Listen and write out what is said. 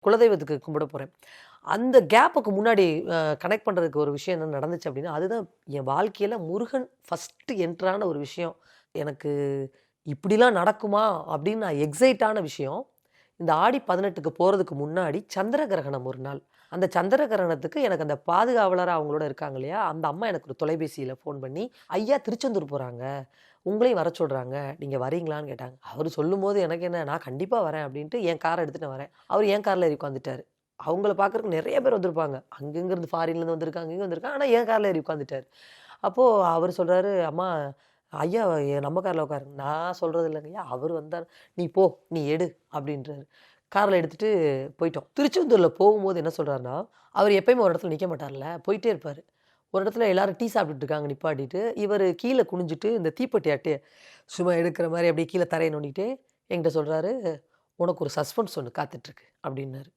குலதெய்வத்துக்கு கும்பிட போறேன். அந்த கேப்புக்கு முன்னாடி கனெக்ட் பண்றதுக்கு ஒரு விஷயம் என்ன நடந்துச்சு அப்டின்னா, அதுதான் என் வாழ்க்கையில முருகன் ஃபர்ஸ்ட்டு என்டரான ஒரு விஷயம். எனக்கு இப்படிலாம் நடக்குமா? அப்படின்னு நான் எக்ஸைட் ஆன விஷயம். இந்த ஆடி 18க்கு போறதுக்கு முன்னாடி சந்திர கிரகணம் ஒரு நாள். அந்த சந்திர கிரகணத்துக்கு எனக்கு அந்த பாதுகாவலரா அவங்களோட இருக்காங்க இல்லையா? அந்த அம்மா எனக்கு ஒரு தொலைபேசியில ஃபோன் பண்ணி, "ஐயா திருச்செந்தூர் போறாங்க. உங்களையும் வர சொல்றாங்க. நீங்க வரீங்களான்னு?" கேட்டாங்க. அவரு சொல்லும்போது எனக்கு என்ன, நான் கண்டிப்பா வரேன் அப்படின்ட்டு என் கார எடுத்துட்டு நான் வரேன். அவரு என் கார்ல ஏறி உட்காந்துட்டாரு. அவங்கள பார்க்கறதுக்கு நெறைய பேர் வந்திருப்பாங்க. அங்கங்க இருந்து ஃபாரின்லேருந்து வந்திருக்காங்க, இங்க வந்திருக்காங்க. ஆனா என் கார்ல ஏறி உட்காந்துட்டாரு. அப்போ அவரு சொல்றாரு, "அம்மா ஐயா நம்ம கார்ல உட்காருங்க." நான் சொல்றது இல்லைங்கய்யா. அவரு வந்தாரு. "நீ போ, நீ எடு" அப்படின்றாரு. கார்ல எடுத்துட்டு போயிட்டோம். திருச்செந்தூர்ல போகும்போது என்ன சொல்றாருன்னா, அவரு எப்பயுமே ஒரு இடத்துல நிக்க மாட்டார்ல. போயிட்டே இருப்பாரு. ஒரு இடத்துல எல்லாரும் டீ சாப்பிட்டுட்டு இருக்காங்க நிப்பாட்டிட்டு, இவரு கீழ குனிஞ்சுட்டு இந்த தீப்பெட்டி அட்டைய சும்மா எடுக்கிற மாரி அப்படியே கீழ தரைய நோண்டிட்டே என்கிட்ட சொல்றாரு, "உனக்கு ஒரு சஸ்பென்ஸ் ஒண்ணு காத்துட்டு இருக்கு" அப்படின்னாரு.